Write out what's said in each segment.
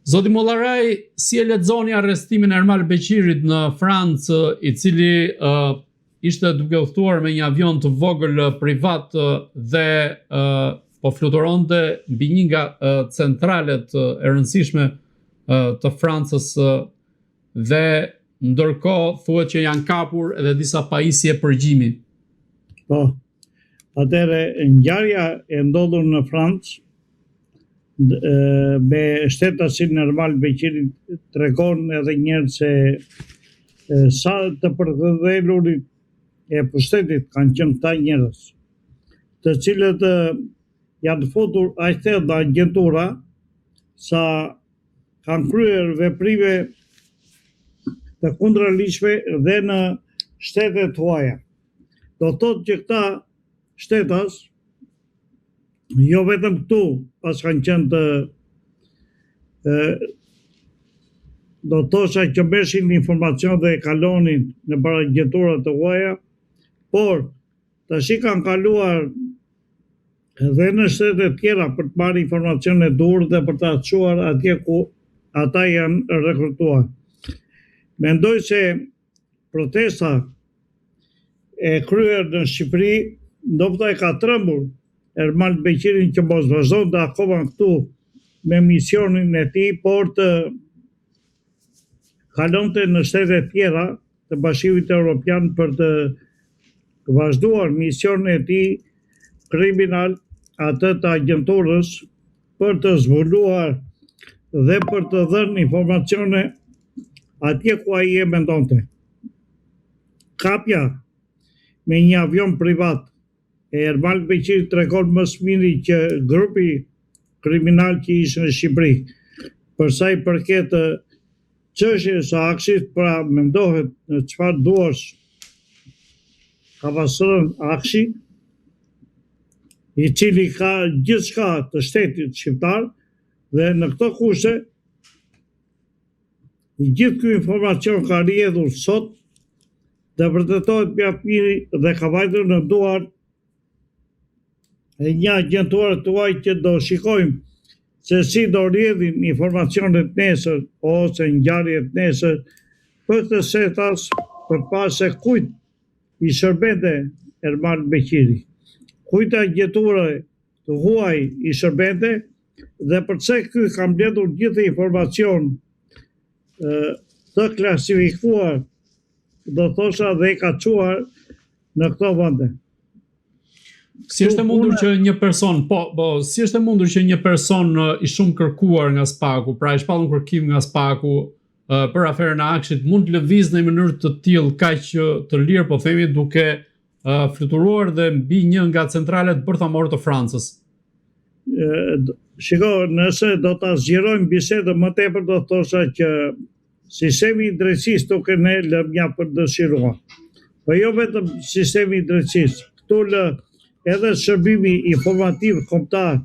Zoti Mollaraj, si e lexoni arrestimin e Ermal Beqirit në Francë, i cili ishte duke udhëtuar me një avion të vogël privat dhe po fluturonte mbi një nga centralet e rëndësishme të Francës dhe ndërkohë thuhet që janë kapur edhe disa pajisje përgjimi. Po. Atëherë ngjarja e ndodhur në Francë me shtetasin Ermal Beqirit tregon edhe një herë se sa të përkëdhelurit e pushtetit kanë qenë këta njerëz, të cilët janë futur aq thellë në agjentura sa kanë kryer veprime të kundërligjshme dhe në shtetet huaja. Do thotë që këta shtetas jo vetëm këtu pas kanë qenë do thosha që mbeshin informacion dhe e kalonin në para agjenturat të huaja, por tash kanë kaluar edhe në shtetet tjera për të marrë informacione dur dhe për të çuar atje ku ata janë rekrutuar. Mendoj se protesta e kryer në Shqipëri ndoshta e ka trembur Ermal Beqirin që mos vazhdonte akoma këtu me misionin e tij, por të kalonte në shtetet tjera të Bashkimit Evropian për të vazhduar misionin e tij kriminal, atë të agjenturës, për të zbuluar dhe për të dhënë informacione atje ku ai e mendonte. Kapja me një avion privat e Ermal Beqirit tregon më së miri që grupi kriminal që ishte në Shqipëri, për sa i përket çështjes së Aksit, pra mendohet në çfarë duash ka pasur Aksi, i cili ka gjithçka të shtetit shqiptar dhe në këto kushte gjithë ky informacion ka rrjedhur sot dhe vërtetohet mjaft miri dhe ka vajtur në duar e një agjenture tuaj që do shikojmë se si do rrjedhin informacionet nesër ose ngjarjet nesër për të setas për pas se kujt i shërbente Ermal Beqiri, kujt agjenture të huaj i shërbente dhe përse ky ka mbledhur gjithë informacion të klasifikuar, do thosha dhe ka çuar në këto vende. Si është e mundur që një person, si është e mundur që një person i shumë kërkuar nga Spaku, pra i shpallur kërkim nga Spaku për aferën e Aksit, mund të lëvizë në një mënyrë të tillë kaq të lirë, po themi, duke fluturuar dhe mbi një nga centralet bërthamore të Francës? Shiko, nëse do ta zgjerojmë bisedën më tepër, do thosha që sistemi i drejtësisë duke ne lë mja për dëshiruar. Po jo vetëm sistemi i drejtësisë, këtu lë edhe shërbimi informativ kombëtar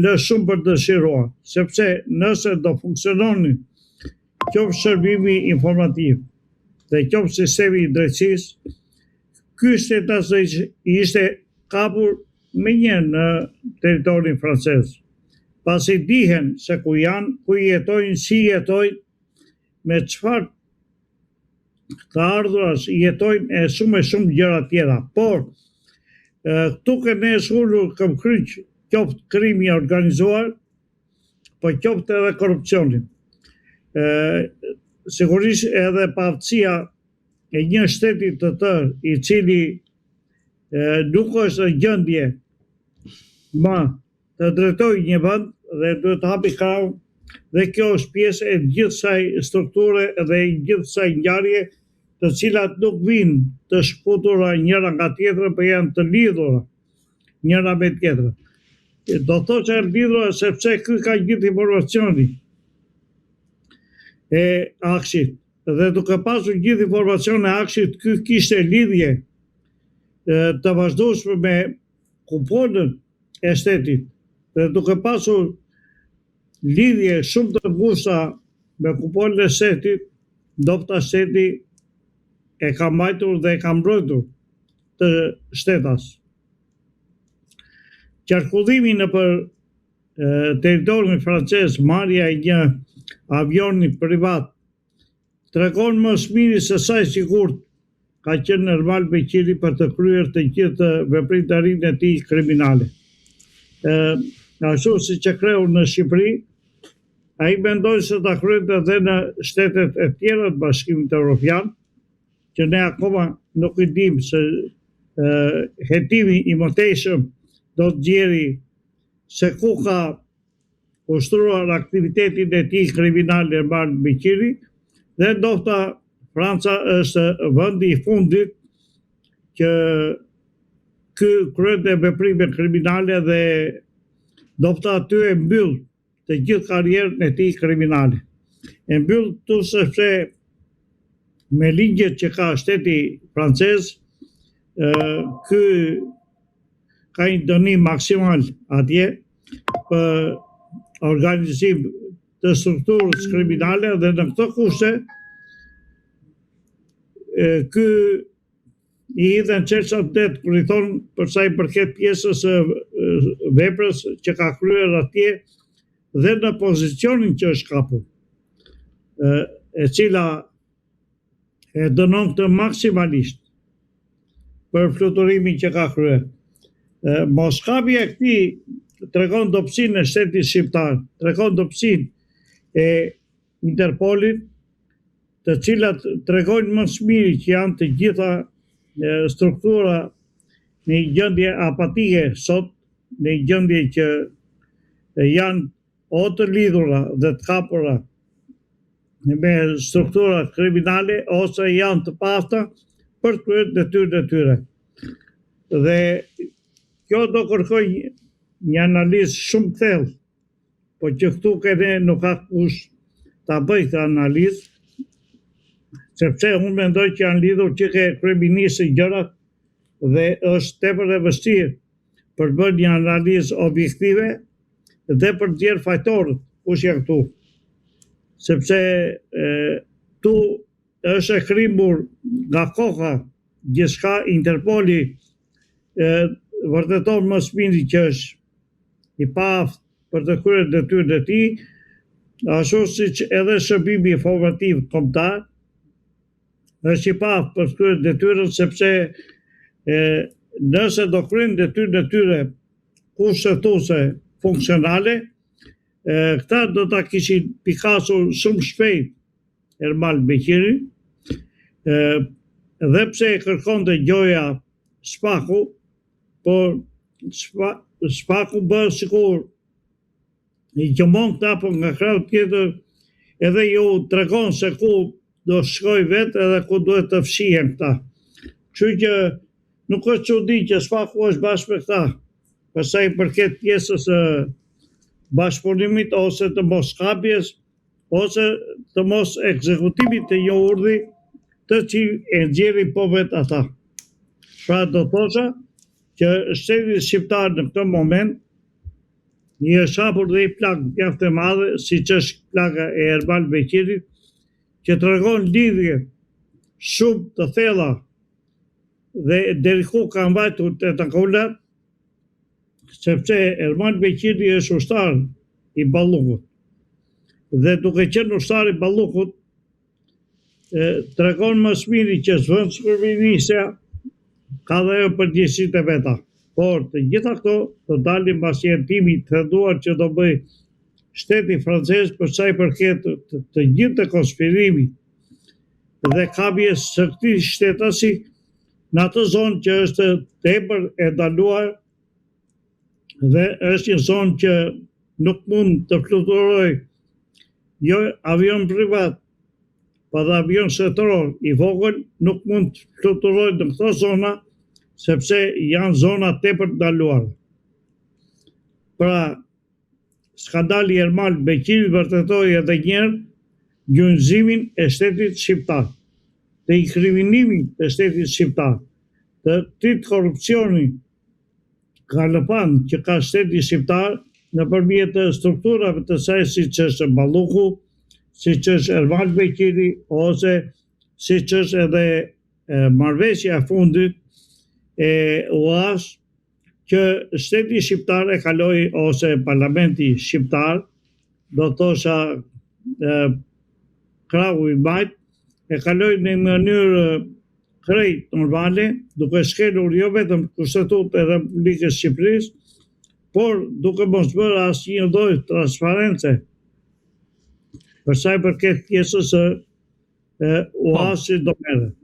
lë shumë për dëshiruar, sepse nëse do funksiononin qoftë shërbimi informativ dhe qoftë sistemi i drejtësisë, ky shtetas ishte kapur me një në territorin francez, pasi dihen se ku janë, ku jetojnë, si jetojnë, me çfarë të ardhurash jetojnë e shumë gjëra tjera. Por këtu që ne shulur këm kryq qoftë krimi organizuar, po qoftë edhe korrupsionin. Sigurisht edhe paaftësia e një shteti të tërë i cili nuk është në gjendje më të drejtojë një vend dhe duhet të hapi krahun, dhe kjo është pjesë e gjithë saj strukture dhe gjithë saj ngjarje të cilat nuk vinë të shputura njëra nga tjetra, por janë të lidhura njëra me tjetrën. Do thotë që janë lidhura sepse ky ka gjithë informacioni e Aksit, dhe duke pasur gjithë informacione e Aksit, ky kishte lidhje të vazhdueshme me kuponën e shtetit, dhe duke pasur lidhje shumë të ngushta me kuponën e shtetit, ndofta shteti e ka mbajtur dhe e ka mbrojtur të shtetas. Qarkullimi nëpër territorin francez marrja e një avioni privat tregon më së miri se sa i sigurt ka qenë Ermal Beqiri për të kryer të gjithë veprimtarinë e tij kriminale. Ashtu siç e kreu në Shqipëri, ai mendoi se ta kryente edhe në shtetet e tjera të Bashkimit Evropian, që ne akoma nuk i dim se hetimi i mëtejshëm do të gjeri se ku ka ushtruar aktivitetin e tij kriminal Ermal Beqiri, dhe ndoshta Franca është vendi i fundit që ky kryente veprime kriminale dhe ndoshta aty e mbyll të gjithë karrierën e tij kriminale. E mbyll tu sepse me ligjet që ka shteti francez, ky ka një dënim maksimal atje për organizim të strukturës kriminale dhe në këto kushte ky i hidhen çelësat det kur i thon për sa i përket pjesës së veprës që ka kryer atje dhe në pozicionin që është kapur, e cila e dënon këtë maksimalisht për fluturimin që ka kryer. Moskapja e këtij tregon dobësinë e shtetit shqiptar, tregon dobësinë e Interpolit, të cilat tregojnë më së miri që janë të gjitha struktura në një gjendje apatike sot, në një gjendje që janë o të lidhura dhe të kapura me struktura kriminale ose janë të pafta për të kryer detyrën e tyre. Dhe kjo do kërkoj një analizë shumë thellë, po që këtu kene nuk ka kush ta bëj këtë analizë, sepse unë mendoj që janë lidhur që ke kryeministri gjërat dhe është tepër e vështirë për bërë një analizë objektive dhe për të gjerë fajtorët kush janë këtu. Sepse tu është e krimbur nga koha gjithçka. Interpoli vërteton më së miri që është i paaft për të kryer detyrën e tij, ashtu siç edhe shërbimi informativ kombëtar është i paaft për të kryer detyrën, sepse nëse do kryejnë detyrën e tyre kushtetuese funksionale, këta do ta kishin pikasur shumë shpejt Ermal Beqiri, dhe pse e kërkonte gjoja Spaku, por Spaku bë sikur i gjëmon këta, po nga krau tjetër edhe ju tregon se ku do shkoj vetë edhe ku duhet të fshihen këta. Kështu që nuk është çudi që Spaku është bashkë me këta, për sa i përket pjesës së bashkëpunimit ose të moskapjes ose të mos ekzekutimit të një urdhri të cilin e nxjerrin po vetë ata. Pra do thosha që shteti shqiptar në këtë moment i është hapur dhe i plagë mjaft e madhe, siç është plaga e Ermal Beqirit, që tregon lidhje shumë të thella dhe deri ku ka mbajtur tentakulat, sepse Ermal Beqiri është ushtar i Ballukut. Dhe duke qenë ushtar i Ballukut, tregon më së miri që zëvendësja ka dhe ajo përgjegjësitë e veta. Por të gjitha këto do dalin mbas një hetimi të thelluar që do bëj shteti francez për sa i përket të gjithë të konspirimit dhe kapjes së këtij shtetësi në atë zonë që është tepër e ndaluar dhe është një zonë që nuk mund të fluturojë jo avion privat, pa dhe avion shtetëror i vogël nuk mund të fluturojë në këto zona, sepse janë zona tepër ndaluara. Pra, skandali Ermal Beqiri vërtetoi edhe një herë gjunjëzimin e shtetit shqiptar, të inkriminimin e shtetit shqiptar, të këtij korrupsioni galopant që ka shteti shqiptar nëpërmjet strukturave të saj, siç është Balluku, siç është Ermal Beqiri, ose siç është edhe marrëveshja e fundit e UAS, që shteti shqiptar e kaloi ose parlamenti shqiptar, do thosha krahu i majt, e kaloi në mënyrë krejt normale, duke shkelur jo vetëm Kushtetutën e Republikës Shqipërisë, por duke mos bërë asnjë lloj transparence për sa i përket pjesës së UAS-it do merret.